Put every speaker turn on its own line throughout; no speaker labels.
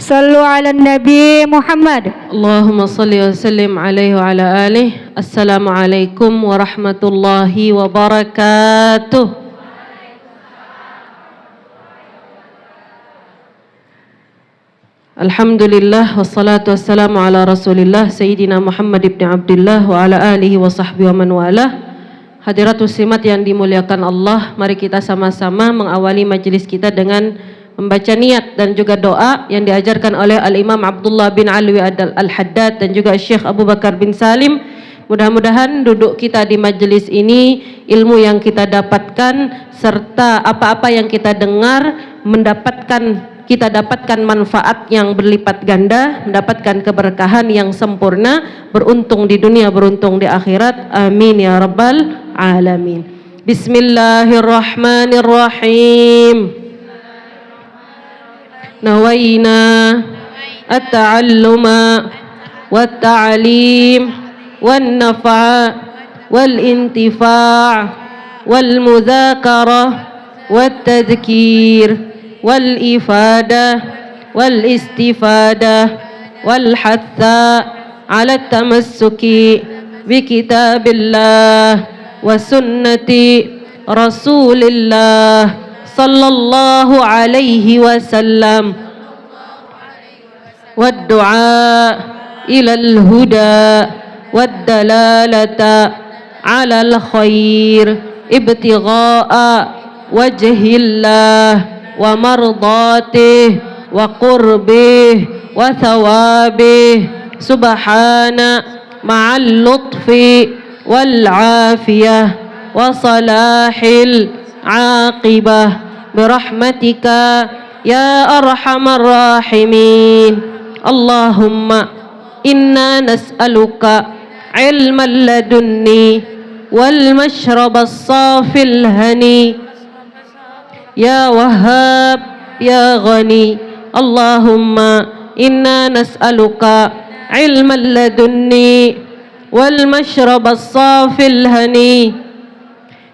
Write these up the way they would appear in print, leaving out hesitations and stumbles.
Sallu ala Nabi Muhammad.
Allahumma salli wa sallim alaihi wa ala alihi. Assalamualaikum warahmatullahi wabarakatuh. Alhamdulillah wassalatu wassalamu ala Rasulillah Sayyidina Muhammad ibn Abdullah wa ala alihi wa sahbihi wa man walah. Hadirat muslimat yang dimuliakan Allah, mari kita sama-sama mengawali majelis kita dengan membaca niat dan juga doa yang diajarkan oleh Al-Imam Abdullah bin Alwi Al-Haddad dan juga Syekh Abu Bakar bin Salim. Mudah-mudahan duduk kita di majelis ini, ilmu yang kita dapatkan serta apa-apa yang kita dengar kita dapatkan manfaat yang berlipat ganda, mendapatkan keberkahan yang sempurna, beruntung di dunia, beruntung di akhirat. Amin ya rabbal alamin. Bismillahirrahmanirrahim. Nawaina at-ta'alluma wat-ta'lim wan-naf'a wal-intifa' wal-mudzakarah wat-tadhkir wal-ifadah wal-istifadah wal-hatha ala tamassuki bi kitabillah wa sunnati rasulillah sallallahu alaihi wasallam wad-du'a ilal huda wad-dalalata ala al-khair ibtigha'a wajhillah wa mardatih wa qurbih wa thawabih subhana ma'al lutfi wal afiyah wa salahil aqibah birahmatika ya arhamar rahimin. Allahumma inna nas'aluka ilman ladunni wal mashrabas safil hani ya wahhab ya ghani. Allahumma inna nas'aluka ilman ladunni wal mashrabas safil hani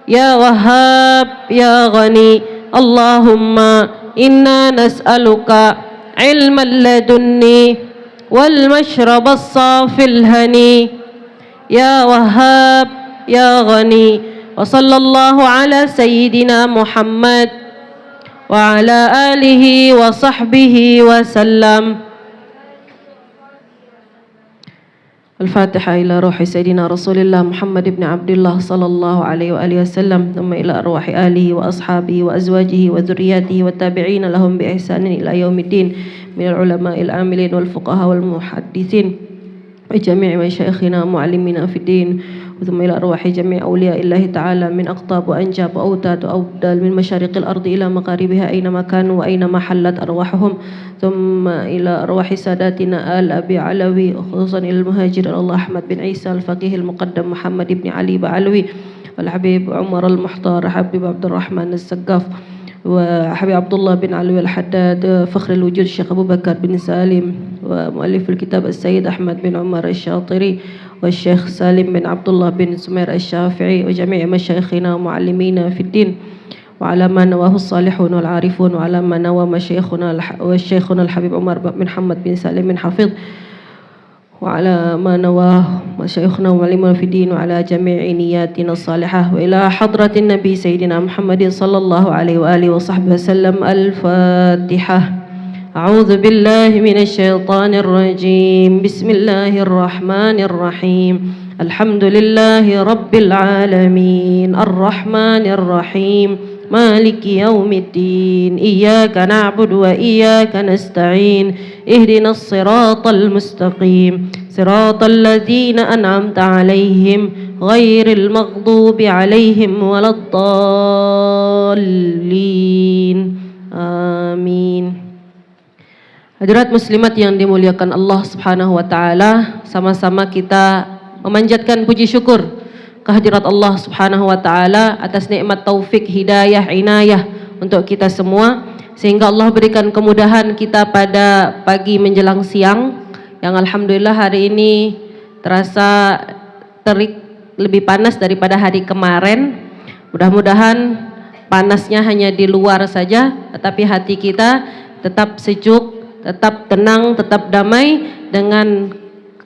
ya wahhab ya ghani. Allahumma inna nas'aluka ilman ladunni wal mashrabas safil hani ya wahhab ya ghani. Wa sallallahu ala sayyidina Muhammad wa ala alihi wa sahbihi wa sallam. Al-Fatihah ila ruhi Sayyidina Rasulillah Muhammad ibn Abdullah sallallahu alaihi wa alihi wasallam, thumma ila arwahi alihi wa ashabihi wa azwajihi wa dhurriyyatihi wa tabi'ina lahum bi ihsanin ila yaumiddin minal ulama'il amilin wal fuqaha wal muhaddithin wa jami'i masyayikhina mu'allimina fid din. ثم إلى أرواح جميع أولياء الله تعالى من أقطاب وأنجاب وأوتاد وأبدال من مشارق الأرض إلى مغاربها أينما كانوا وأينما حلت أرواحهم. ثم إلى أرواح ساداتنا آل أبي علوي خصوصا إلى المهاجر الله أحمد بن عيسى الفقيه المقدم محمد بن علي بعلوي والحبيب عمر المحتار حبيب عبد الرحمن السقاف وحبيب عبد الله بن علوي الحداد فخر الوجود الشيخ أبو بكر بن سالم ومؤلف الكتاب السيد أحمد بن عمر الشاطري والشيخ سالم بن عبد الله بن سمير الشافعي وجميع مشايخنا ومعلمينا في الدين وعلى ما نواه الصالحون والعارفون وعلى ما نوى مشايخنا والشيخنا الحبيب عمر بن محمد بن سالم بن حفيظ وعلى ما نواه مشايخنا ومعلمنا في الدين وعلى جميع نياتنا الصالحة وإلى حضرة النبي سيدنا محمد صلى الله عليه وآله وصحبه وسلم. الفاتحة. أعوذ بالله من الشيطان الرجيم. بسم الله الرحمن الرحيم. الحمد لله رب العالمين الرحمن الرحيم مالك يوم الدين إياك نعبد وإياك نستعين اهدنا الصراط المستقيم صراط الذين أنعمت عليهم غير المغضوب عليهم ولا الضالين. آمين. Hadirat muslimat yang dimuliakan Allah Subhanahu wa taala, sama-sama kita memanjatkan puji syukur kehadirat Allah Subhanahu wa taala atas nikmat taufik, hidayah, inayah untuk kita semua, sehingga Allah berikan kemudahan kita pada pagi menjelang siang yang alhamdulillah hari ini terasa terik lebih panas daripada hari kemarin. Mudah-mudahan panasnya hanya di luar saja, tetapi hati kita tetap sejuk, tetap tenang, tetap damai dengan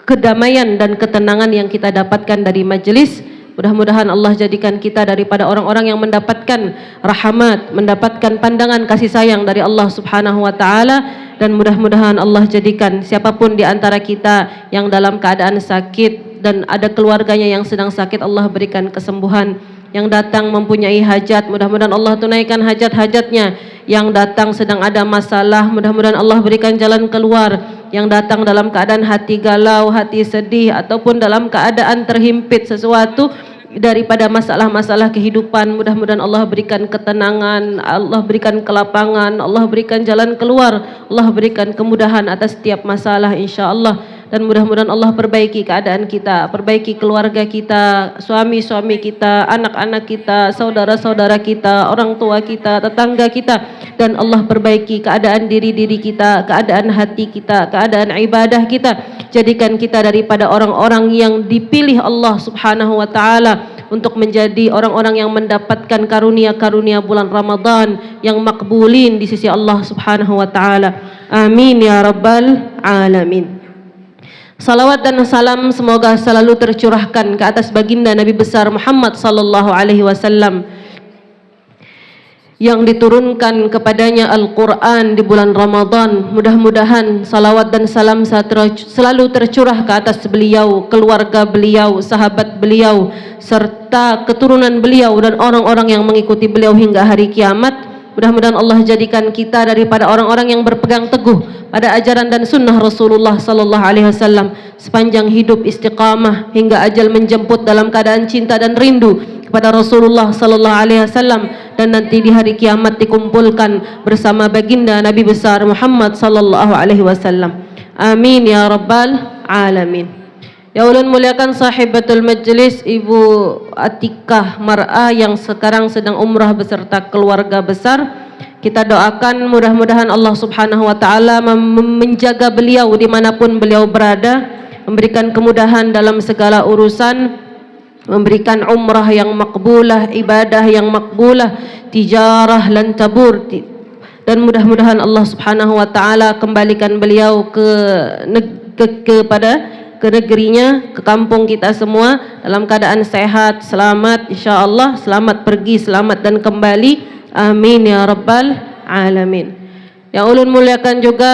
kedamaian dan ketenangan yang kita dapatkan dari majelis. Mudah-mudahan Allah jadikan kita daripada orang-orang yang mendapatkan rahmat, mendapatkan pandangan kasih sayang dari Allah Subhanahu wa taala, dan mudah-mudahan Allah jadikan siapapun di antara kita yang dalam keadaan sakit dan ada keluarganya yang sedang sakit, Allah berikan kesembuhan. Yang datang mempunyai hajat, mudah-mudahan Allah tunaikan hajat-hajatnya. Yang datang sedang ada masalah, mudah-mudahan Allah berikan jalan keluar. Yang datang dalam keadaan hati galau, hati sedih, ataupun dalam keadaan terhimpit sesuatu daripada masalah-masalah kehidupan, mudah-mudahan Allah berikan ketenangan, Allah berikan kelapangan, Allah berikan jalan keluar, Allah berikan kemudahan atas setiap masalah insya-Allah. Dan mudah-mudahan Allah perbaiki keadaan kita, perbaiki keluarga kita, suami-suami kita, anak-anak kita, saudara-saudara kita, orang tua kita, tetangga kita, dan Allah perbaiki keadaan diri-diri kita, keadaan hati kita, keadaan ibadah kita. Jadikan kita daripada orang-orang yang dipilih Allah Subhanahu wa taala untuk menjadi orang-orang yang mendapatkan karunia-karunia bulan Ramadan yang makbulin di sisi Allah Subhanahu wa taala. Amin ya rabbal alamin. Salawat dan salam semoga selalu tercurahkan ke atas baginda Nabi besar Muhammad sallallahu alaihi wasallam yang diturunkan kepadanya Al-Quran di bulan Ramadan. Mudah-mudahan salawat dan salam selalu tercurah ke atas beliau, keluarga beliau, sahabat beliau, serta keturunan beliau dan orang-orang yang mengikuti beliau hingga hari kiamat. Mudah-mudahan Allah jadikan kita daripada orang-orang yang berpegang teguh pada ajaran dan sunnah Rasulullah sallallahu alaihi wasallam sepanjang hidup, istiqamah hingga ajal menjemput dalam keadaan cinta dan rindu kepada Rasulullah sallallahu alaihi wasallam, dan nanti di hari kiamat dikumpulkan bersama baginda Nabi besar Muhammad sallallahu alaihi wasallam. Amin ya rabbal alamin. Ya ulun muliakan sahibatul majlis Ibu Atikah Mar'a yang sekarang sedang umrah beserta keluarga besar. Kita doakan mudah-mudahan Allah Subhanahu wa taala menjaga beliau dimanapun beliau berada, memberikan kemudahan dalam segala urusan, memberikan umrah yang makbulah, ibadah yang makbulah, tijarah lan tabur, dan mudah-mudahan Allah Subhanahu wa taala kembalikan beliau ke negerinya, ke kampung kita semua dalam keadaan sehat, selamat insyaallah, selamat pergi, selamat dan kembali. Amin ya rabbal alamin. Yang ulun muliakan juga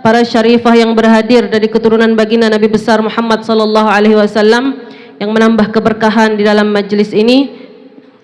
para syarifah yang berhadir dari keturunan baginda Nabi besar Muhammad sallallahu alaihi wasallam yang menambah keberkahan di dalam majlis ini.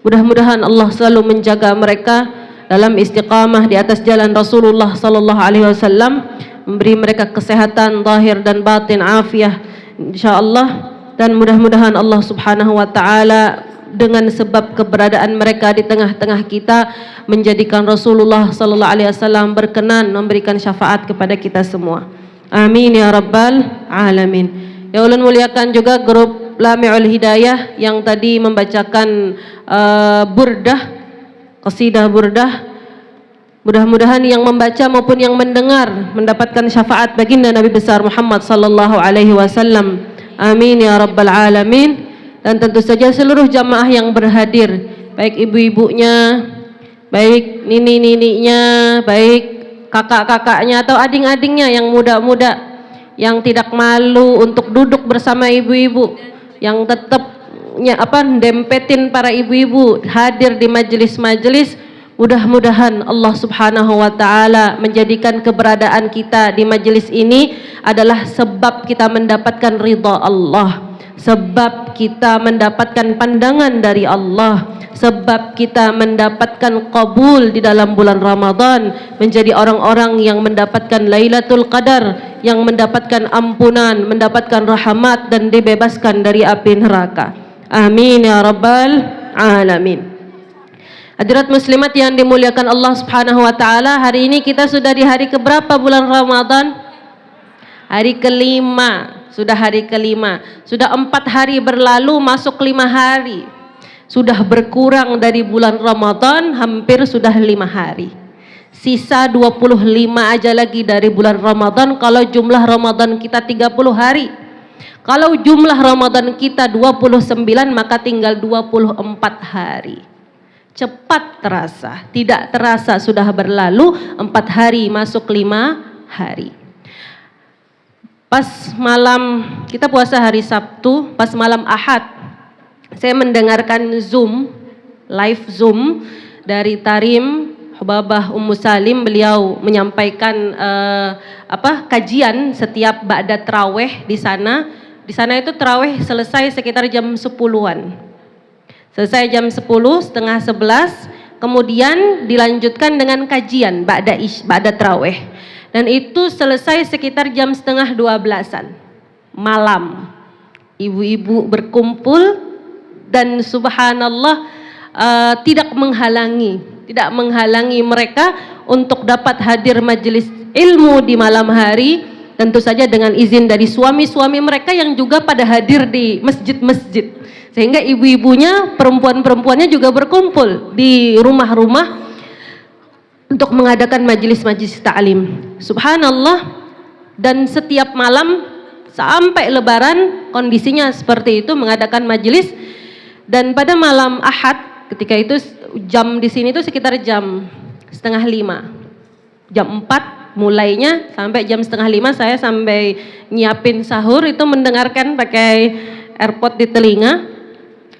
Mudah-mudahan Allah selalu menjaga mereka dalam istiqamah di atas jalan Rasulullah sallallahu alaihi wasallam, memberi mereka kesehatan zahir dan batin, afiah insyaallah, dan mudah-mudahan Allah Subhanahu wa taala dengan sebab keberadaan mereka di tengah-tengah kita menjadikan Rasulullah sallallahu alaihi wasallam berkenan memberikan syafaat kepada kita semua. Amin ya rabbal alamin. Ya ulun muliakan juga grup Lami'ul Hidayah yang tadi membacakan burdah, qasidah burdah. Mudah-mudahan yang membaca maupun yang mendengar mendapatkan syafaat baginda Nabi besar Muhammad sallallahu alaihi wasallam. Amin ya rabbal alamin. Dan tentu saja seluruh jamaah yang berhadir, baik ibu-ibunya, baik nini-nininya, baik kakak-kakaknya atau ading-adingnya yang muda-muda, yang tidak malu untuk duduk bersama ibu-ibu, yang tetap dempetin para ibu-ibu hadir di majelis-majelis. Mudah-mudahan Allah Subhanahu wa taala menjadikan keberadaan kita di majelis ini adalah sebab kita mendapatkan ridha Allah, sebab kita mendapatkan pandangan dari Allah, sebab kita mendapatkan qabul di dalam bulan Ramadan, menjadi orang-orang yang mendapatkan Lailatul Qadar, yang mendapatkan ampunan, mendapatkan rahmat dan dibebaskan dari api neraka. Amin ya rabbal alamin. Hadirat muslimat yang dimuliakan Allah Subhanahu wa taala, hari ini kita sudah di hari keberapa bulan Ramadan? Hari kelima. Sudah hari kelima. Sudah 4 hari berlalu masuk 5 hari. Sudah berkurang dari bulan Ramadan hampir sudah 5 hari. Sisa 25 aja lagi dari bulan Ramadan kalau jumlah Ramadan kita 30 hari. Kalau jumlah Ramadan kita 29 maka tinggal 24 hari. Cepat terasa, tidak terasa sudah berlalu 4 hari masuk 5 hari. Pas malam, kita puasa hari Sabtu, pas malam Ahad, saya mendengarkan live Zoom dari Tarim Hubabah Ummu Salim. Beliau menyampaikan kajian setiap ba'da tarawih di sana. Di sana itu tarawih selesai sekitar jam 10-an. Selesai jam 10, setengah 11, kemudian dilanjutkan dengan kajian ba'da tarawih. Dan itu selesai sekitar jam setengah 12-an malam. Ibu-ibu berkumpul dan subhanallah tidak menghalangi mereka untuk dapat hadir majelis ilmu di malam hari, tentu saja dengan izin dari suami-suami mereka yang juga pada hadir di masjid-masjid, sehingga ibu-ibunya, perempuan-perempuannya juga berkumpul di rumah-rumah untuk mengadakan majelis-majelis ta'lim. Subhanallah, dan setiap malam sampai lebaran kondisinya seperti itu, mengadakan majelis. Dan pada malam Ahad, ketika itu jam di sini itu sekitar jam setengah 5, jam 4 mulainya sampai jam setengah 5 saya sampai nyiapin sahur itu mendengarkan pakai AirPod di telinga,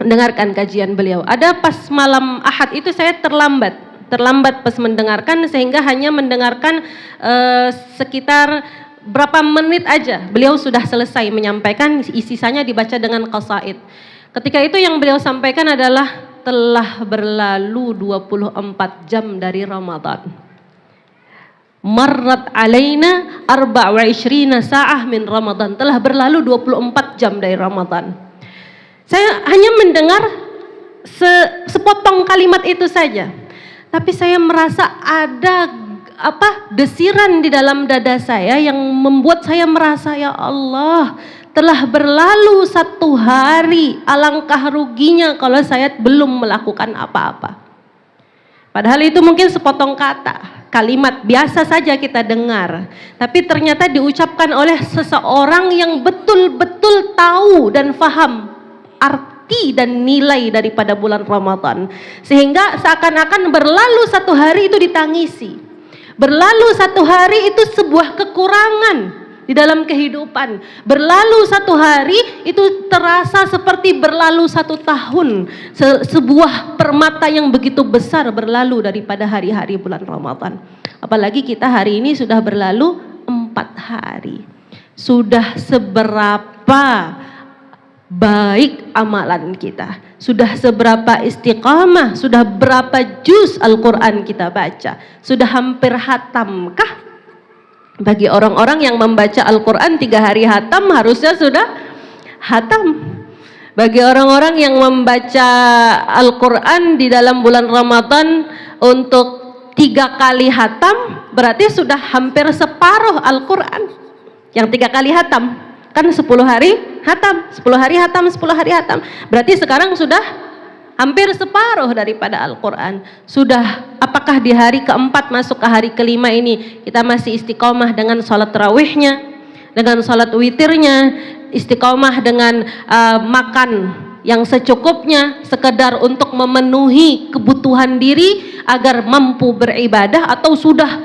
mendengarkan kajian beliau. Ada pas malam Ahad itu saya terlambat pas mendengarkan, sehingga hanya mendengarkan sekitar berapa menit aja beliau sudah selesai menyampaikan, sisanya dibaca dengan qasaid. Ketika itu yang beliau sampaikan adalah telah berlalu 24 jam dari Ramadan. Marrat alaina 24 sa'ah min Ramadan. Telah berlalu 24 jam dari Ramadan. Saya hanya mendengar sepotong kalimat itu saja. Tapi saya merasa ada desiran di dalam dada saya yang membuat saya merasa, ya Allah, telah berlalu 1 hari, alangkah ruginya kalau saya belum melakukan apa-apa. Padahal itu mungkin sepotong kata, kalimat biasa saja kita dengar, tapi ternyata diucapkan oleh seseorang yang betul-betul tahu dan faham arti dan nilai daripada bulan Ramadan, sehingga seakan-akan berlalu 1 hari itu ditangisi, berlalu 1 hari itu sebuah kekurangan di dalam kehidupan, berlalu 1 hari itu terasa seperti berlalu 1 tahun, sebuah permata yang begitu besar berlalu daripada hari-hari bulan Ramadan. Apalagi kita hari ini sudah berlalu 4 hari. Sudah seberapa baik amalan kita, sudah seberapa istiqamah, sudah berapa juz Al-Quran kita baca, sudah hampir hatamkah? Bagi orang-orang yang membaca Al-Quran 3 hari hatam, harusnya sudah hatam. Bagi orang-orang yang membaca Al-Quran di dalam bulan Ramadan untuk 3 kali hatam, berarti sudah hampir separuh Al-Quran. Yang 3 kali hatam kan 10 hari hatam, 10 hari hatam, 10 hari hatam. Berarti sekarang sudah hampir separuh daripada Al-Quran. Sudah, apakah di hari keempat masuk ke hari kelima ini kita masih istiqomah dengan sholat tarawihnya, dengan sholat witirnya, istiqomah dengan makan yang secukupnya, sekedar untuk memenuhi kebutuhan diri agar mampu beribadah, atau sudah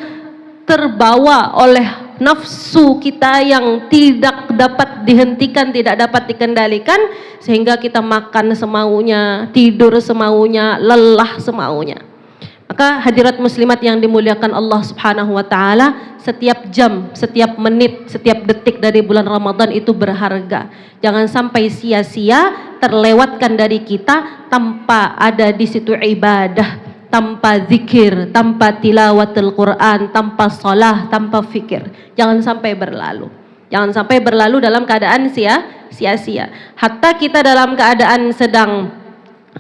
terbawa oleh nafsu kita yang tidak dapat dihentikan, tidak dapat dikendalikan, sehingga kita makan semaunya, tidur semaunya, lelah semaunya. Maka hadirat muslimat yang dimuliakan Allah Subhanahu wa taala, setiap jam, setiap menit, setiap detik dari bulan Ramadan itu berharga. Jangan sampai sia-sia terlewatkan dari kita tanpa ada di situ ibadah, tanpa zikir, tanpa tilawatul Quran, tanpa salah, tanpa fikir. Jangan sampai berlalu. Jangan sampai berlalu dalam keadaan sia-sia. Hatta kita dalam keadaan sedang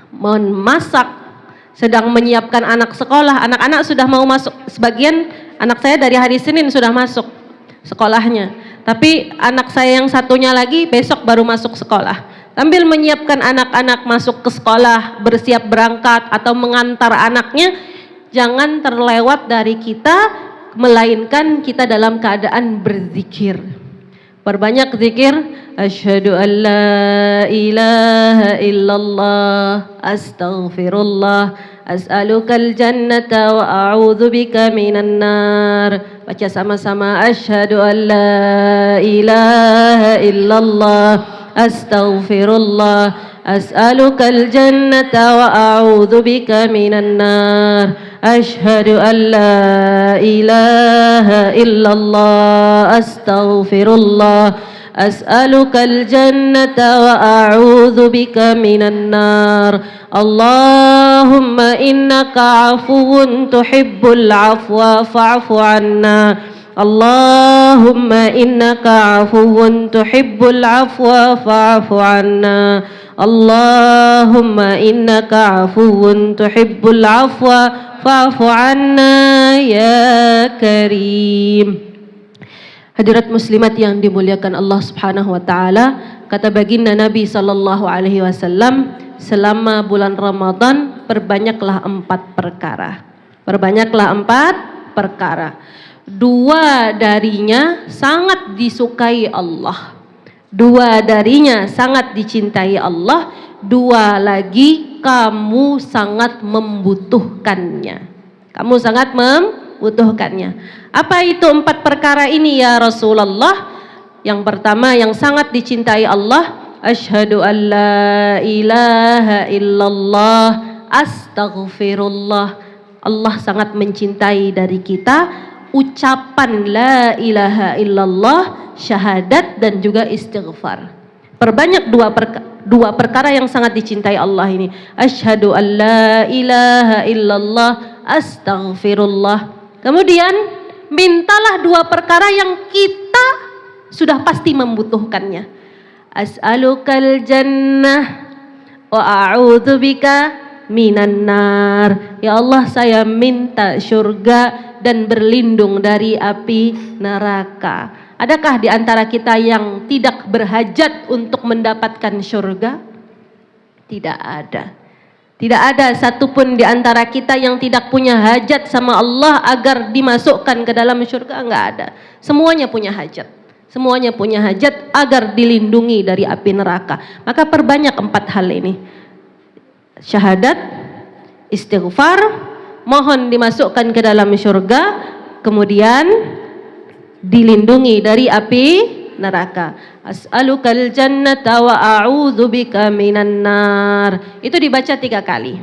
memasak, sedang menyiapkan anak sekolah, anak-anak sudah mau masuk. Sebagian anak saya dari hari Senin sudah masuk sekolahnya. Tapi anak saya yang satunya lagi besok baru masuk sekolah. Sambil menyiapkan anak-anak masuk ke sekolah, bersiap berangkat atau mengantar anaknya, jangan terlewat dari kita, melainkan kita dalam keadaan berzikir. Perbanyak zikir, Asyhadu an la ilaha illallah. Astaghfirullah. As'alukal jannata wa a'udzubika minan nar. Baca sama-sama. Asyhadu an la ilaha illallah. Astaghfirullah. As'alukal jannata wa a'udzubika minan nar. Asyhadu an la ilaha illallah. Astaghfirullah. As'alukal jannata wa a'udzubika minan nar. Allahumma innaka afuwun tuhibbul afwa fa'fu anna. Allahumma innaka afuwun tuhibbul afwa fa'fu anna. Allahumma innaka afuwun tuhibbul afwa fa'fu anna ya karim. Hadirat muslimat yang dimuliakan Allah Subhanahu wa taala, kata baginda Nabi sallallahu alaihi wasallam, selama bulan Ramadan perbanyaklah 4 perkara. Perbanyaklah 4 perkara. 2 darinya sangat disukai Allah. 2 darinya sangat dicintai Allah. 2 lagi kamu sangat membutuhkannya. Kamu sangat membutuhkannya. Apa itu 4 perkara ini ya Rasulullah? Yang pertama yang sangat dicintai Allah, asyhadu an la ilaha illallah, astaghfirullah. Allah sangat mencintai dari kita ucapan la ilaha illallah, syahadat dan juga istighfar. Perbanyak 2 perkara yang sangat dicintai Allah ini. Asyhadu an la ilaha illallah, astaghfirullah. Kemudian mintalah 2 perkara yang kita sudah pasti membutuhkannya. As'alukal jannah wa a'udzubika minan nar. Ya Allah, saya minta surga dan berlindung dari api neraka. Adakah di antara kita yang tidak berhajat untuk mendapatkan surga? Tidak ada. Tidak ada satupun di antara kita yang tidak punya hajat sama Allah agar dimasukkan ke dalam surga, enggak ada. Semuanya punya hajat. Semuanya punya hajat agar dilindungi dari api neraka. Maka perbanyak 4 hal ini. Syahadat, istighfar, mohon dimasukkan ke dalam surga, kemudian dilindungi dari api neraka. As'alukal jannata wa a'udzubika minan nar. Itu dibaca 3 kali.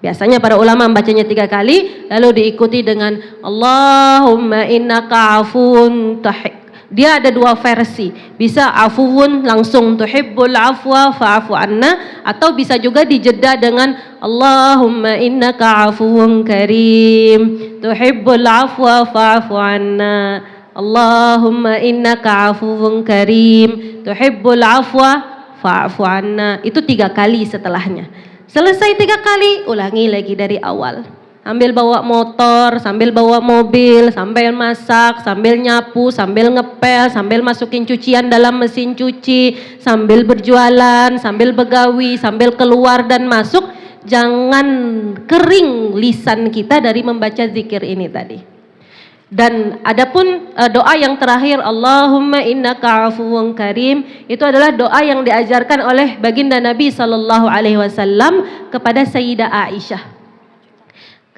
Biasanya para ulama membacanya 3 kali, lalu diikuti dengan Allahumma innaka afuwun Dia ada 2 versi. Bisa afuwun langsung tuhibbul afwa fa'fu anna, atau bisa juga dijeda dengan Allahumma innaka afuwun karim tuhibbul afwa fa'fu anna. Allahumma innaka afuwun karim tuhibbul afwa fa'fu anna. Itu 3 kali setelahnya. Selesai 3 kali, ulangi lagi dari awal. Sambil bawa motor, sambil bawa mobil, sambil masak, sambil nyapu, sambil ngepel, sambil masukin cucian dalam mesin cuci, sambil berjualan, sambil begawi, sambil keluar dan masuk. Jangan kering lisan kita dari membaca zikir ini tadi. Dan adapun doa yang terakhir, Allahumma innaka afuwun karim, itu adalah doa yang diajarkan oleh baginda Nabi sallallahu alaihi wasallam kepada Sayyidah Aisyah.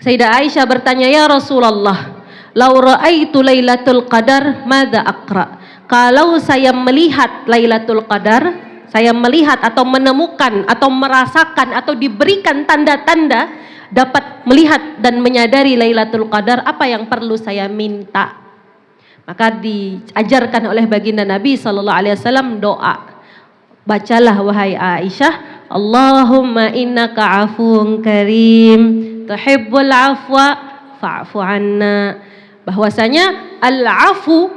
Sayyidah Aisyah bertanya, ya Rasulullah, lau ra'aitu Lailatul Qadar madza aqra? Kalau saya melihat Lailatul Qadar, saya melihat atau menemukan atau merasakan atau diberikan tanda-tanda dapat melihat dan menyadari Lailatul Qadar, apa yang perlu saya minta? Maka diajarkan oleh baginda Nabi sallallahu alaihi wasallam doa. Bacalah wahai Aisyah, Allahumma innaka afuwun karim tuhibbul afwa fa'fu anna. Bahwasanya al-afu,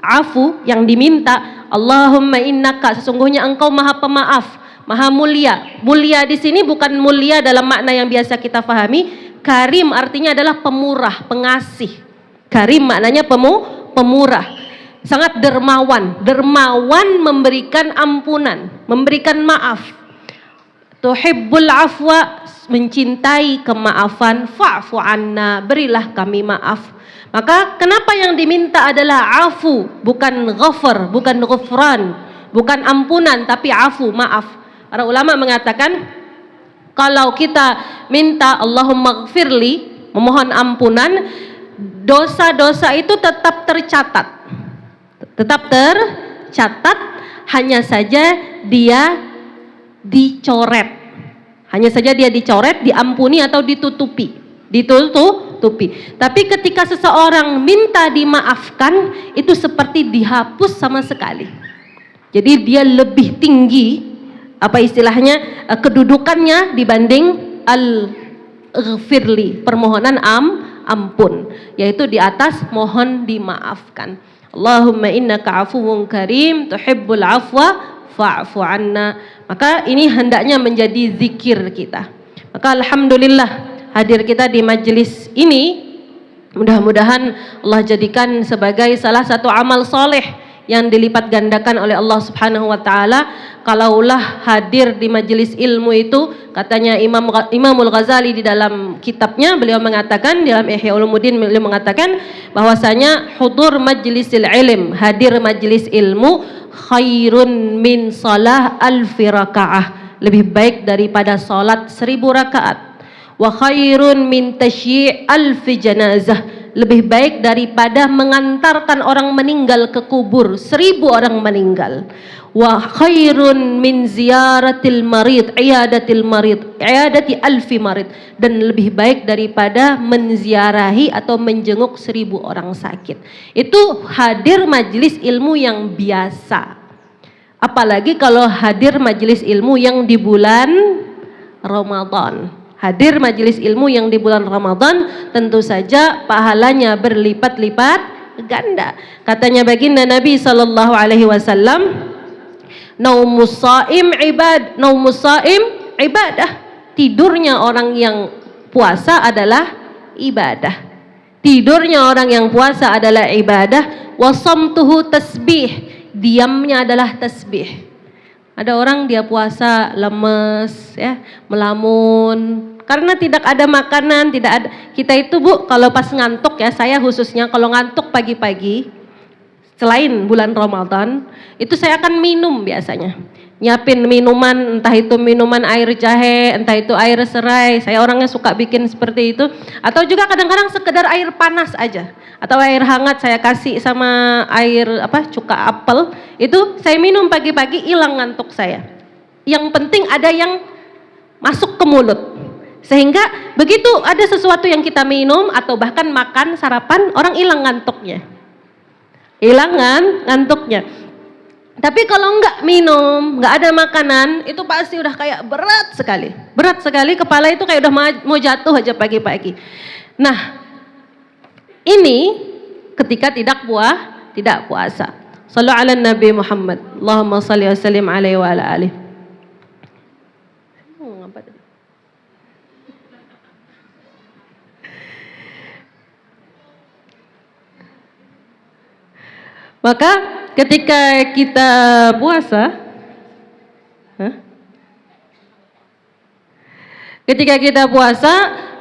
afu yang diminta, Allahumma innaka, sesungguhnya engkau maha pemaaf, maha mulia. Mulia di sini bukan mulia dalam makna yang biasa kita pahami. Karim artinya adalah pemurah, pengasih. Karim maknanya pemurah. Sangat dermawan. Dermawan memberikan ampunan, memberikan maaf. Tuhibbul afwa, mencintai kemaafan, fa'fu anna, berilah kami maaf. Maka kenapa yang diminta adalah afu, bukan ghafar, bukan ghufran, bukan ampunan tapi afu, maaf. Para ulama mengatakan kalau kita minta Allahumma gfirli, memohon ampunan, dosa-dosa itu tetap tercatat. Tetap tercatat, hanya saja dia dicoret. Hanya saja dia dicoret, diampuni atau ditutupi. Tapi ketika seseorang minta dimaafkan, itu seperti dihapus sama sekali. Jadi dia lebih tinggi, apa istilahnya, kedudukannya dibanding al-ghfirli, permohonan ampun, yaitu di atas mohon dimaafkan. Allahumma innaka afuwun karim tuhibbul afwa fa'fu anna. Maka ini hendaknya menjadi zikir kita. Maka alhamdulillah hadir kita di majelis ini, mudah-mudahan Allah jadikan sebagai salah satu amal soleh yang dilipat gandakan oleh Allah Subhanahu wa taala. Kalaulah hadir di majelis ilmu itu, katanya Imamul Ghazali di dalam kitabnya, beliau mengatakan, dalam Ihya Ulumuddin beliau mengatakan bahwasanya hudur majlisil ilm, hadir majelis ilmu, khairun min salah alfi rakaah, lebih baik daripada salat 1000 rakaat. Wa khairun min tashyi' alfi janazah, lebih baik daripada mengantarkan orang meninggal ke kubur 1000 orang meninggal. Wa khairun min ziyaratil marid, i'adati alfi marid, dan lebih baik daripada menziarahi atau menjenguk 1000 orang sakit. Itu hadir majelis ilmu yang biasa. Apalagi kalau hadir majelis ilmu yang di bulan Ramadan. Hadir majelis ilmu yang di bulan Ramadan, tentu saja pahalanya berlipat-lipat ganda. Katanya baginda Nabi sallallahu alaihi wasallam, naumus shaim ibadah. Tidurnya orang yang puasa adalah ibadah. Tidurnya orang yang puasa adalah ibadah. Wasamtuhu tasbih, diamnya adalah tasbih. Ada orang dia puasa lemes, ya, melamun, karena tidak ada makanan, tidak ada. Kita itu Bu, kalau pas ngantuk, ya, saya khususnya kalau ngantuk pagi-pagi, selain bulan Ramadan, itu saya akan minum biasanya. Nyiapin minuman, entah itu minuman air jahe, entah itu air serai. Saya orangnya suka bikin seperti itu. Atau juga kadang-kadang sekedar air panas aja. Atau air hangat saya kasih sama air cuka apel. Itu saya minum pagi-pagi, hilang ngantuk saya. Yang penting ada yang masuk ke mulut. Sehingga begitu ada sesuatu yang kita minum atau bahkan makan, sarapan, orang hilang ngantuknya. Hilang ngantuknya. Tapi kalau enggak minum, enggak ada makanan, itu pasti udah kayak berat sekali. Berat sekali, kepala itu kayak udah mau jatuh aja pagi-pagi. Nah, ini ketika tidak puasa. Shallu ala Nabi Muhammad. Allahumma shalli wa sallim alaihi wa ala alihi. Maka ketika kita puasa,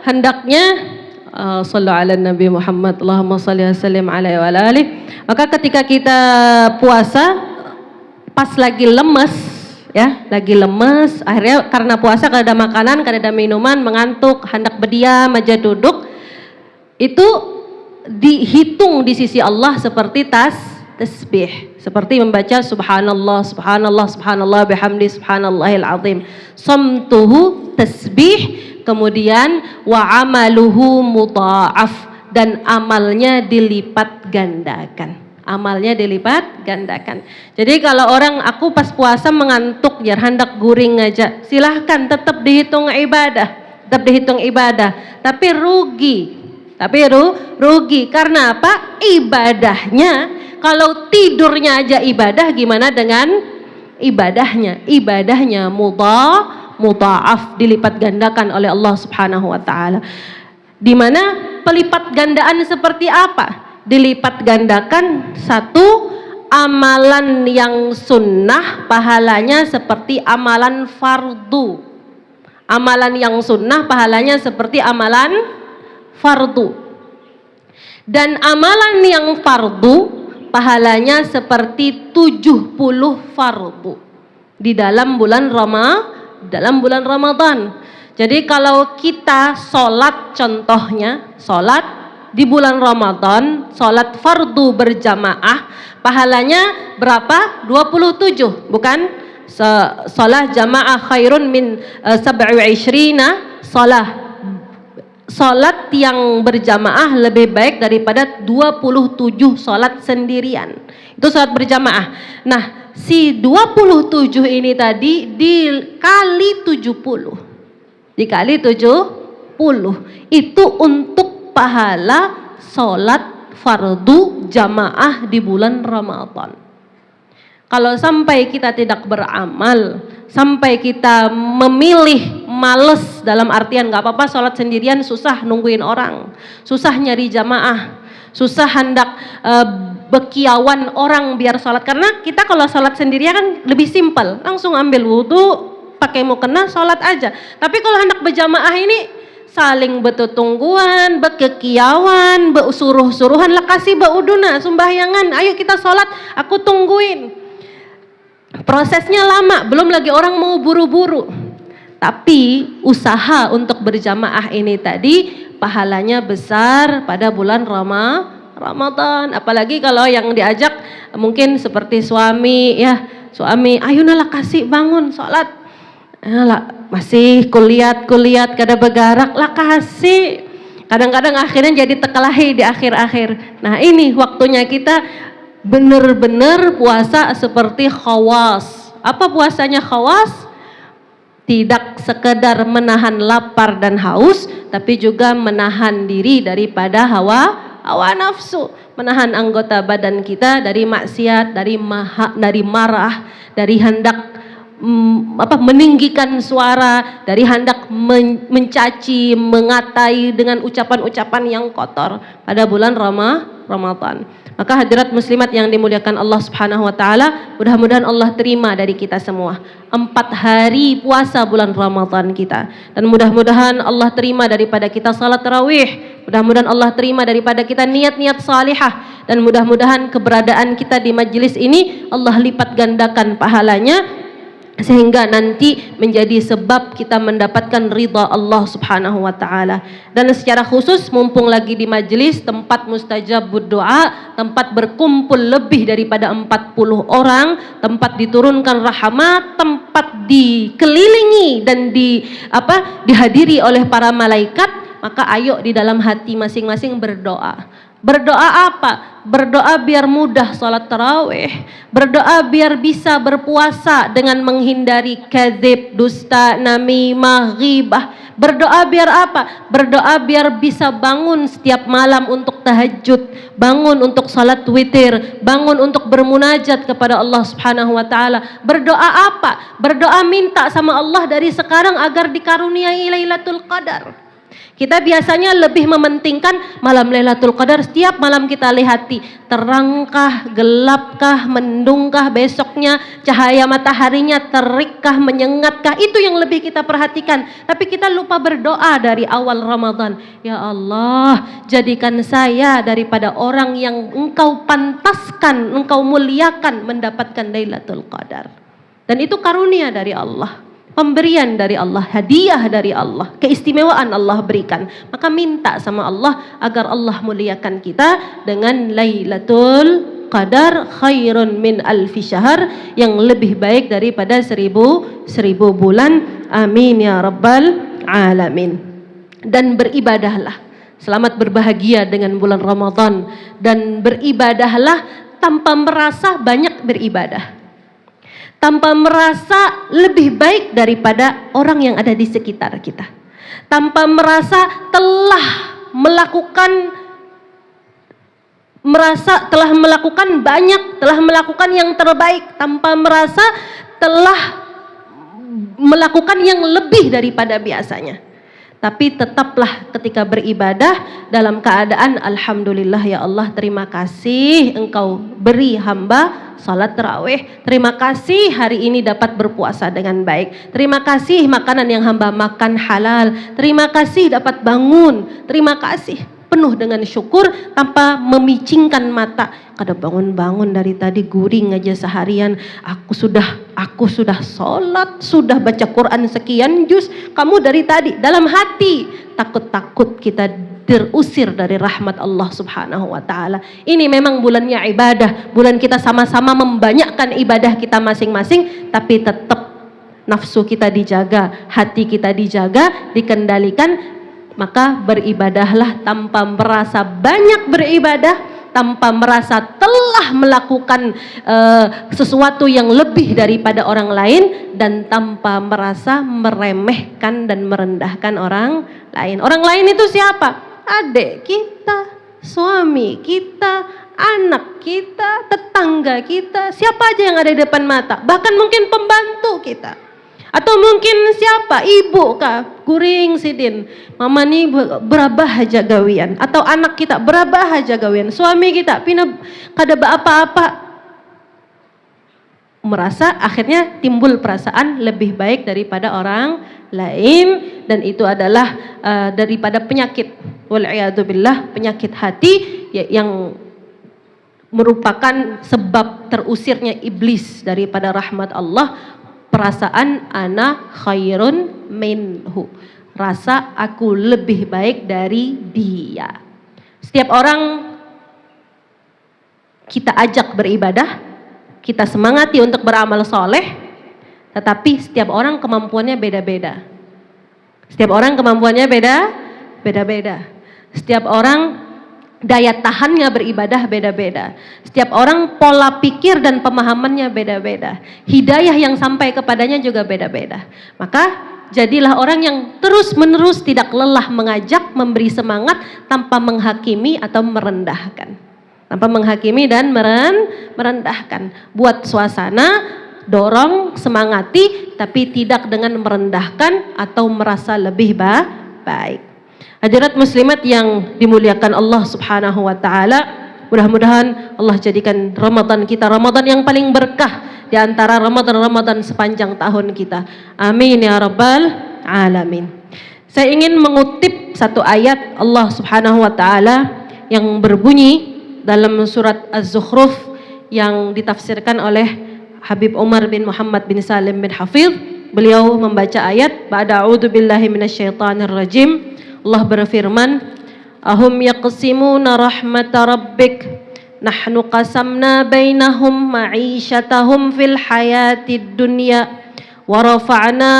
hendaknya sallu ala Nabi Muhammad, Allahumma shalli wa sallim alaihi wa alihi. Maka ketika kita puasa, pas lagi lemes, ya, akhirnya karena puasa kada ada makanan, kada ada minuman, mengantuk, hendak berdiam aja duduk, itu dihitung di sisi Allah seperti tasbih, seperti membaca subhanallah, subhanallah, subhanallah bihamdi, subhanallahil azim. Samtuhu tasbih, kemudian wa amaluhu mudha'af, dan amalnya dilipat gandakan. Jadi kalau orang, aku pas puasa mengantuk, jar hendak guring aja, silahkan, tetap dihitung ibadah, tapi rugi. Karena apa? Ibadahnya, kalau tidurnya aja ibadah, gimana dengan ibadahnya? Ibadahnya mudha'af, dilipat gandakan oleh Allah Subhanahu wa taala. Di mana pelipat gandaan seperti apa? Dilipat gandakan, satu, amalan yang sunnah pahalanya seperti amalan fardu. Amalan yang sunnah pahalanya seperti amalan fardu. Dan amalan yang fardu pahalanya seperti 70 fardu di dalam bulan Ramadan. Jadi kalau kita sholat, contohnya sholat di bulan Ramadan, sholat fardu berjamaah, pahalanya berapa? 27, bukan? Sholat jamaah khairun min 27 sholat. Sholat yang berjamaah lebih baik daripada 27 sholat sendirian. Itu sholat berjamaah. Nah, si 27 ini tadi dikali 70. Dikali 70. Itu untuk pahala sholat fardu jamaah di bulan Ramadan. Kalau sampai kita tidak beramal, sampai kita memilih males, dalam artian gak apa-apa sholat sendirian, susah nungguin orang, susah nyari jamaah, susah hendak bekiawan orang biar sholat. Karena kita kalau sholat sendirian kan lebih simpel, langsung ambil wudhu, pakai mukena, sholat aja. Tapi kalau hendak berjamaah ini saling betutungguan, bekekiawan, suruh-suruhan, lah kasih bauduna, sembahyangan, ayo kita sholat, aku tungguin. Prosesnya lama, belum lagi orang mau buru-buru. Tapi usaha untuk berjamaah ini tadi pahalanya besar pada bulan Ramadan. Apalagi kalau yang diajak mungkin seperti suami, ya suami, ayolah kasih bangun sholat, lah masih kuliat kada begarak, lah kasih. Kadang-kadang akhirnya jadi tekelahi di akhir-akhir. Nah ini waktunya kita benar-benar puasa seperti khawas. Apa puasanya khawas? Tidak sekedar menahan lapar dan haus, tapi juga menahan diri daripada hawa nafsu, menahan anggota badan kita dari maksiat, dari marah, dari hendak meninggikan suara, dari hendak mencaci, mengatai dengan ucapan-ucapan yang kotor pada bulan Ramadan. Maka hadirat muslimat yang dimuliakan Allah Subhanahu wa taala, mudah-mudahan Allah terima dari kita semua 4 hari puasa bulan Ramadan kita, dan mudah-mudahan Allah terima daripada kita salat tarawih, mudah-mudahan Allah terima daripada kita niat-niat salihah, dan mudah-mudahan keberadaan kita di majelis ini Allah lipat gandakan pahalanya, sehingga nanti menjadi sebab kita mendapatkan ridha Allah Subhanahu wa taala. Dan secara khusus mumpung lagi di majelis, tempat mustajabud doa, tempat berkumpul lebih daripada 40 orang, tempat diturunkan rahmat, tempat dikelilingi dan dihadiri oleh para malaikat, maka ayo di dalam hati masing-masing berdoa. Berdoa apa? Berdoa biar mudah sholat tarawih, berdoa biar bisa berpuasa dengan menghindari kadzib, dusta, namimah, ghibah. Berdoa biar apa? Berdoa biar bisa bangun setiap malam untuk tahajud, bangun untuk sholat witir, bangun untuk bermunajat kepada Allah Subhanahu wa taala. Berdoa apa? Berdoa minta sama Allah dari sekarang agar dikaruniai Lailatul Qadar. Kita biasanya lebih mementingkan malam Lailatul Qadar. Setiap malam kita lihati, terangkah, gelapkah, mendungkah besoknya, cahaya mataharinya terikkah, menyengatkah, itu yang lebih kita perhatikan. Tapi kita lupa berdoa dari awal Ramadan. Ya Allah, jadikan saya daripada orang yang Engkau pantaskan, Engkau muliakan mendapatkan Lailatul Qadar. Dan itu karunia dari Allah, pemberian dari Allah, hadiah dari Allah, keistimewaan Allah berikan. Maka minta sama Allah agar Allah muliakan kita dengan Lailatul Qadar khairun min alfi syahr, yang lebih baik daripada 1000 bulan. Amin ya rabbal alamin. Dan beribadahlah, selamat berbahagia dengan bulan Ramadan, dan beribadahlah tanpa merasa banyak beribadah, tanpa merasa lebih baik daripada orang yang ada di sekitar kita, tanpa merasa telah melakukan banyak, telah melakukan yang terbaik, tanpa merasa telah melakukan yang lebih daripada biasanya. Tapi tetaplah ketika beribadah dalam keadaan alhamdulillah ya Allah, terima kasih Engkau beri hamba salat tarawih, terima kasih hari ini dapat berpuasa dengan baik, terima kasih makanan yang hamba makan halal, terima kasih dapat bangun, terima kasih. penuh dengan syukur tanpa memicingkan mata. Kada bangun-bangun dari tadi guring aja seharian. Aku sudah sholat, sudah baca Quran sekian juz. Kamu dari tadi dalam hati takut-takut kita terusir dari rahmat Allah Subhanahu wa taala. Ini memang bulannya ibadah, bulan kita sama-sama membanyakkan ibadah kita masing-masing, tapi tetap nafsu kita dijaga, hati kita dijaga, dikendalikan. Maka beribadahlah tanpa merasa banyak beribadah, tanpa merasa telah melakukan sesuatu yang lebih daripada orang lain, dan tanpa merasa meremehkan dan merendahkan orang lain. Orang lain itu siapa? Adik kita, suami kita, anak kita, tetangga kita, siapa aja yang ada di depan mata, bahkan mungkin pembantu kita. Atau mungkin siapa? Ibu kah? Guring sidin. Mama nih berabah aja gawian. Atau anak kita berabah aja gawian. Suami kita pina kada apa-apa. Merasa akhirnya timbul perasaan lebih baik daripada orang lain, dan itu adalah daripada penyakit. Wal'iyadzubillah, penyakit hati yang merupakan sebab terusirnya iblis daripada rahmat Allah. Perasaan ana khairun minhu, rasa aku lebih baik dari dia. Setiap orang kita ajak beribadah, kita semangati untuk beramal soleh, tetapi setiap orang kemampuannya beda-beda. Setiap orang kemampuannya beda-beda. Setiap orang daya tahannya beribadah beda-beda. Setiap orang pola pikir dan pemahamannya beda-beda. Hidayah yang sampai kepadanya juga beda-beda. Maka jadilah orang yang terus-menerus tidak lelah mengajak, memberi semangat tanpa menghakimi atau merendahkan. Tanpa menghakimi dan merendahkan. Buat suasana, dorong, semangati, tapi tidak dengan merendahkan atau merasa lebih baik. Hadirat muslimat yang dimuliakan Allah Subhanahu wa taala, mudah-mudahan Allah jadikan Ramadan kita Ramadan yang paling berkah di antara Ramadan-Ramadan sepanjang tahun kita. Amin ya rabbal alamin. Saya ingin mengutip satu ayat Allah Subhanahu wa taala yang berbunyi dalam surat Az-Zukhruf yang ditafsirkan oleh Habib Umar bin Muhammad bin Salim bin Hafidh. Beliau membaca ayat, ba'da a'udzubillahi minasyaitonir rajim. Allah berfirman, ahum yaqsimuna rahmata rabbik nahnu qasamna bainahum ma'isyatahum fil hayatid dunya wa rafa'na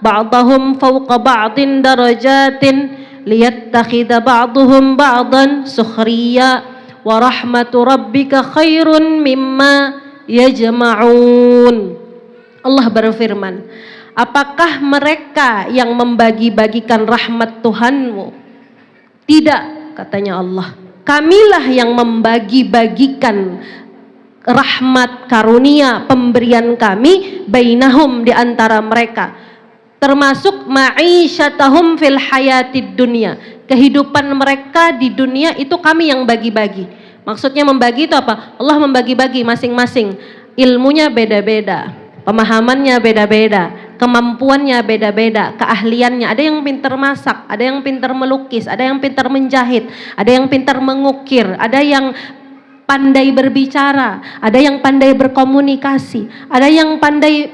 ba'dahum fawqa ba'din darajatin liyattakhidha ba'duhum ba'dan sukhriya wa rahmatu rabbika khairun mimma yajma'un. Allah berfirman, apakah mereka yang membagi-bagikan rahmat Tuhanmu? Tidak, katanya Allah. Kamilah yang membagi-bagikan rahmat karunia pemberian kami bainahum, di antara mereka. Termasuk ma'isyatahum fil hayatid dunya. Kehidupan mereka di dunia itu kami yang bagi-bagi. Maksudnya membagi itu apa? Allah membagi-bagi masing-masing. Ilmunya beda-beda, pemahamannya beda-beda, kemampuannya beda-beda, keahliannya. Ada yang pintar masak, ada yang pintar melukis, ada yang pintar menjahit, ada yang pintar mengukir, ada yang pandai berbicara, ada yang pandai berkomunikasi, ada yang pandai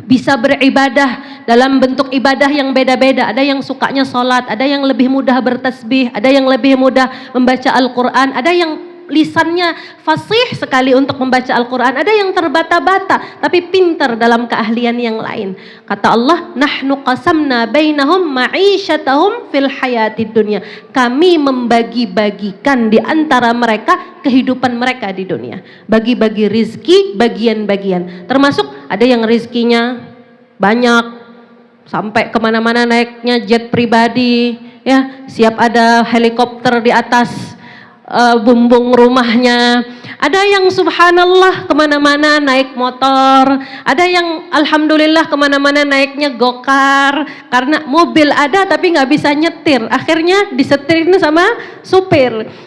bisa beribadah dalam bentuk ibadah yang beda-beda. Ada yang sukanya sholat, ada yang lebih mudah bertasbih, ada yang lebih mudah membaca Al-Quran, ada yang lisannya fasih sekali untuk membaca Al-Quran, ada yang terbata-bata tapi pintar dalam keahlian yang lain. Kata Allah, nahnu qasamna bainahum ma'isyatahum fil hayatid dunya. Kami membagi-bagikan di antara mereka kehidupan mereka di dunia. Bagi-bagi rizki bagian-bagian. Termasuk ada yang rizkinya banyak, sampai kemana-mana naiknya jet pribadi, ya, siap ada helikopter di atas bumbung rumahnya. Ada yang subhanallah kemana-mana naik motor, ada yang alhamdulillah kemana-mana naiknya gokar, karena mobil ada tapi nggak bisa nyetir, akhirnya disetirin sama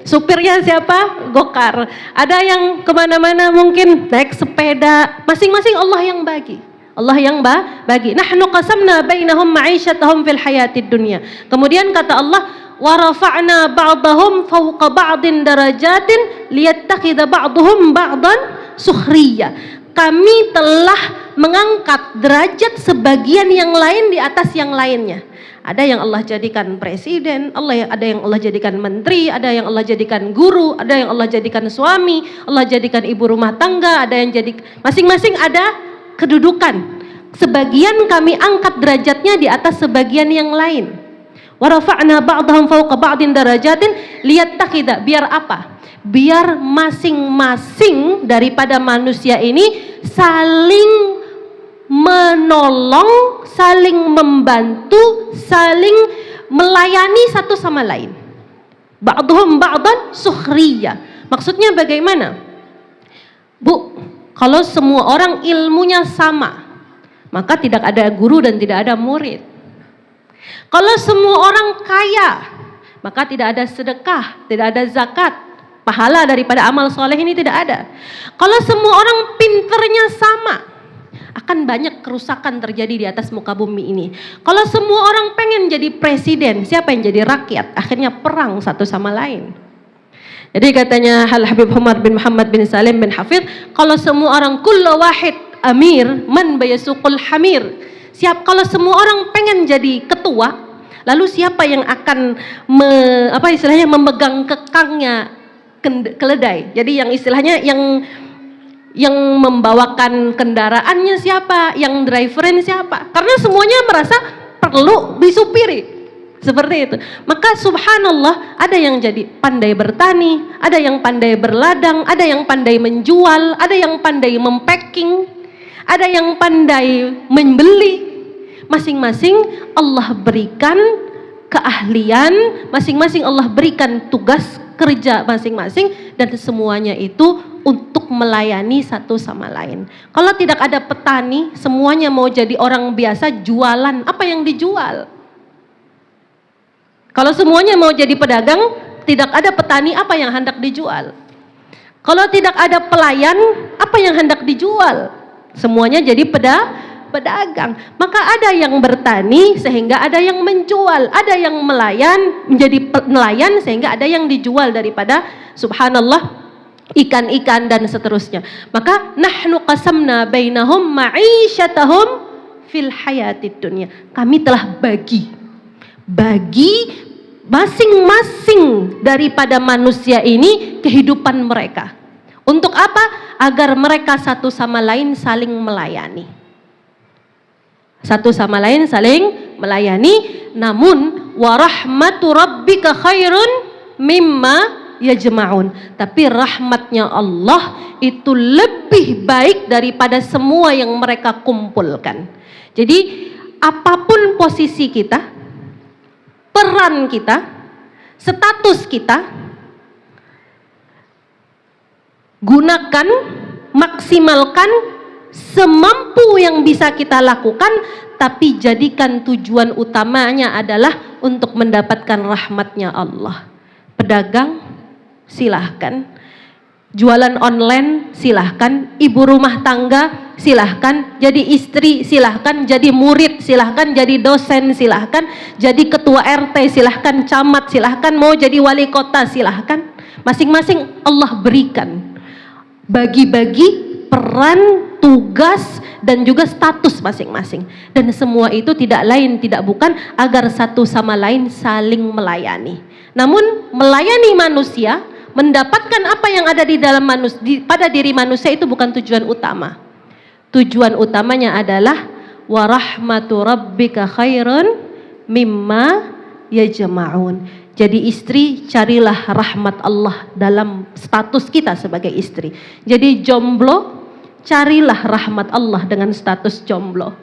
supirnya siapa? Gokar. Ada yang kemana-mana mungkin naik sepeda, masing-masing Allah yang bagi. Allah yang bagi. Nahnu qasamna bainahum ma'isyatahum fil hayatid dunya. Kemudian kata Allah, wa rafa'na ba'dahum fawqa ba'din darajatin liyattakhidha ba'duhum ba'dan sukhriya. Kami telah mengangkat derajat sebagian yang lain di atas yang lainnya. Ada yang Allah jadikan presiden, ada yang Allah jadikan menteri, ada yang Allah jadikan guru, ada yang Allah jadikan suami, Allah jadikan ibu rumah tangga, ada yang jadi, masing-masing ada kedudukan. Sebagian kami angkat derajatnya di atas sebagian yang lain. Wa rafa'na ba'dahum fawqa ba'din darajatin liyattakhidha, biar apa? Biar masing-masing daripada manusia ini saling menolong, saling membantu, saling melayani satu sama lain. Ba'duhum ba'dan sukhriya. Maksudnya bagaimana? Bu, kalau semua orang ilmunya sama, maka tidak ada guru dan tidak ada murid. Kalau semua orang kaya, maka tidak ada sedekah, tidak ada zakat. Pahala daripada amal soleh ini tidak ada. Kalau semua orang pinternya sama, akan banyak kerusakan terjadi di atas muka bumi ini. Kalau semua orang pengen jadi presiden, siapa yang jadi rakyat? Akhirnya perang satu sama lain. Jadi katanya Al-Habib Umar bin Muhammad bin Salim bin Hafidh, kalau semua orang kullu wahid amir man bayasuqul hamir. Kalau semua orang pengen jadi ketua, lalu siapa yang akan memegang kekangnya keledai? Jadi yang istilahnya yang membawakan kendaraannya siapa, yang drivernya siapa? Karena semuanya merasa perlu disupiri. Seperti itu. Maka subhanallah, ada yang jadi pandai bertani, ada yang pandai berladang, ada yang pandai menjual, ada yang pandai mempacking, ada yang pandai membeli. Masing-masing Allah berikan keahlian, masing-masing Allah berikan tugas kerja masing-masing, dan semuanya itu untuk melayani satu sama lain. Kalau tidak ada petani, semuanya mau jadi orang biasa jualan, apa yang dijual? Kalau semuanya mau jadi pedagang, tidak ada petani, apa yang hendak dijual? Kalau tidak ada pelayan, apa yang hendak dijual? Semuanya jadi pedagang. Maka ada yang bertani sehingga ada yang menjual, ada yang melayan menjadi nelayan sehingga ada yang dijual daripada subhanallah ikan-ikan dan seterusnya. Maka nahnu qasamna bainahum ma'isyatahum fil hayatid dunya. Kami telah bagi masing-masing daripada manusia ini kehidupan mereka. Untuk apa? Agar mereka satu sama lain saling melayani. Satu sama lain saling melayani. Namun wa rahmatu rabbika khairun mimma yajma'un. Tapi rahmatnya Allah itu lebih baik daripada semua yang mereka kumpulkan. Jadi apapun posisi kita, peran kita, status kita, gunakan, maksimalkan semampu yang bisa kita lakukan, tapi jadikan tujuan utamanya adalah untuk mendapatkan rahmatnya Allah. Pedagang, silahkan. Jualan online, silahkan. Ibu rumah tangga, silahkan. Jadi istri, silahkan. Jadi murid, silahkan. Jadi dosen, silahkan. Jadi ketua RT, silahkan. Camat, silahkan. Mau jadi wali kota, silahkan. Masing-masing Allah berikan. Bagi-bagi peran, tugas, dan juga status masing-masing. Dan semua itu tidak lain, tidak bukan agar satu sama lain saling melayani. Namun melayani manusia, mendapatkan apa yang ada di dalam pada diri manusia itu bukan tujuan utama. Tujuan utamanya adalah wa rahmatu rabbika khairun mimma yajma'un. Jadi istri, carilah rahmat Allah dalam status kita sebagai istri. Jadi jomblo, carilah rahmat Allah dengan status jomblo.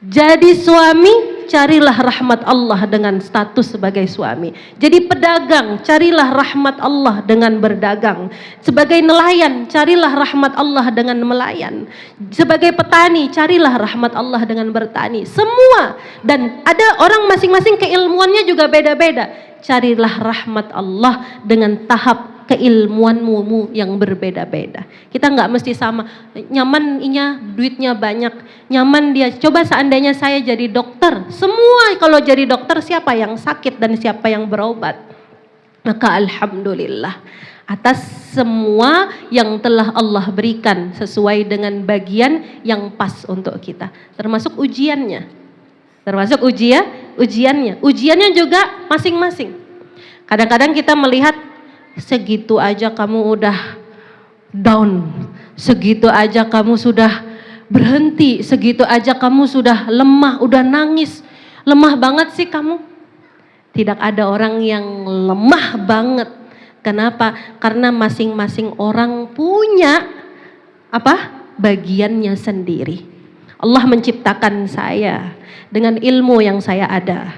Jadi suami, carilah rahmat Allah dengan status sebagai suami. Jadi pedagang, carilah rahmat Allah dengan berdagang. Sebagai nelayan, carilah rahmat Allah dengan melayan. Sebagai petani, carilah rahmat Allah dengan bertani. Semua, dan ada orang masing-masing keilmuannya juga beda-beda. Carilah rahmat Allah dengan tahap keilmuanmu yang berbeda-beda. Kita nggak mesti sama. Nyaman duitnya banyak, nyaman dia. Coba seandainya saya jadi dokter, semua kalau jadi dokter siapa yang sakit dan siapa yang berobat? Maka alhamdulillah atas semua yang telah Allah berikan sesuai dengan bagian yang pas untuk kita, termasuk ujiannya. Ujiannya juga masing-masing. Kadang-kadang kita melihat segitu aja kamu udah down, segitu aja kamu sudah berhenti, segitu aja kamu sudah lemah, udah nangis. Lemah banget sih kamu. Tidak ada orang yang lemah banget. Kenapa? Karena masing-masing orang punya bagiannya sendiri. Allah menciptakan saya dengan ilmu yang saya ada,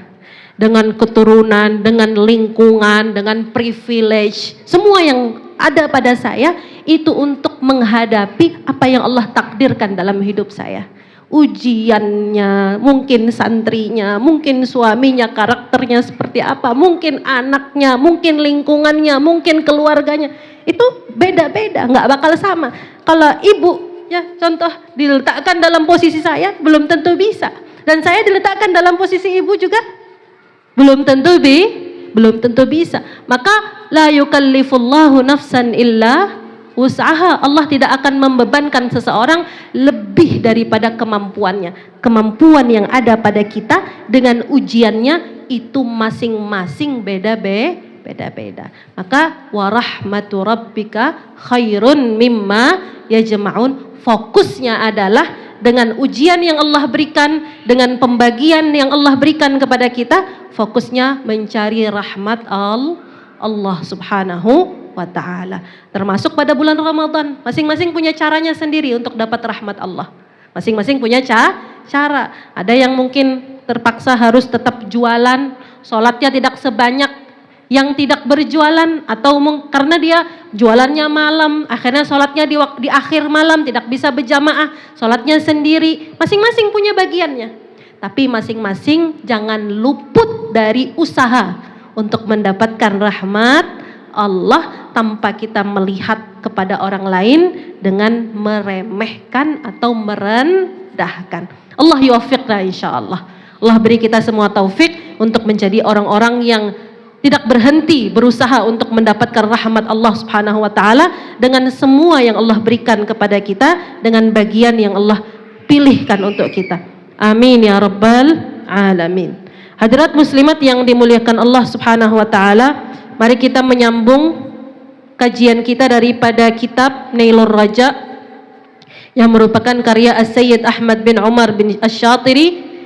dengan keturunan, dengan lingkungan, dengan privilege, semua yang ada pada saya itu untuk menghadapi apa yang Allah takdirkan dalam hidup saya. Ujiannya, mungkin santrinya, mungkin suaminya, karakternya seperti apa, mungkin anaknya, mungkin lingkungannya, mungkin keluarganya, itu beda-beda, nggak bakal sama. Kalau ibu, ya contoh, diletakkan dalam posisi saya, belum tentu bisa. Dan saya diletakkan dalam posisi ibu juga belum tentu bisa. Maka la yukallifullahu nafsan illa wus'aha. Allah tidak akan membebankan seseorang lebih daripada kemampuannya. Kemampuan yang ada pada kita dengan ujiannya itu masing-masing beda-beda. Maka warahmatu rabbika khairun mimma yajma'un. Fokusnya adalah dengan ujian yang Allah berikan, dengan pembagian yang Allah berikan kepada kita, fokusnya mencari rahmat Allah subhanahu wa ta'ala. Termasuk pada bulan Ramadan, masing-masing punya caranya sendiri untuk dapat rahmat Allah. Masing-masing punya cara. Ada yang mungkin terpaksa harus tetap jualan, sholatnya tidak sebanyak yang tidak berjualan, atau karena dia jualannya malam, akhirnya sholatnya di akhir malam, tidak bisa berjamaah, sholatnya sendiri. Masing-masing punya bagiannya. Tapi masing-masing jangan luput dari usaha untuk mendapatkan rahmat Allah tanpa kita melihat kepada orang lain dengan meremehkan atau merendahkan. Allah yuwaffiqna insyaallah. Allah beri kita semua taufik untuk menjadi orang-orang yang tidak berhenti berusaha untuk mendapatkan rahmat Allah subhanahu wa ta'ala dengan semua yang Allah berikan kepada kita, dengan bagian yang Allah pilihkan untuk kita. Amin ya rabbal alamin. Hadirat muslimat yang dimuliakan Allah subhanahu wa ta'ala, mari kita menyambung kajian kita daripada kitab Nailur Raja yang merupakan karya As-Sayyid Ahmad bin Umar bin Asy-Syatiri,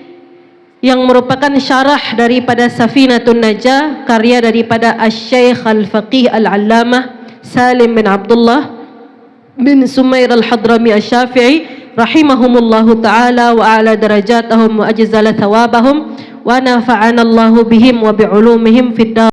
yang merupakan syarah daripada Safinatun Najah, karya daripada Asy-Syaikh Al-Faqih Al-Allamah Salim bin Abdullah bin Sumair Al-Hadrami Asy-Syafi'i rahimahumullahu ta'ala wa a'la darajatahum wa ajzala thawabahum wa nafa'ana Allahu bihim wa bi'ulumihim fid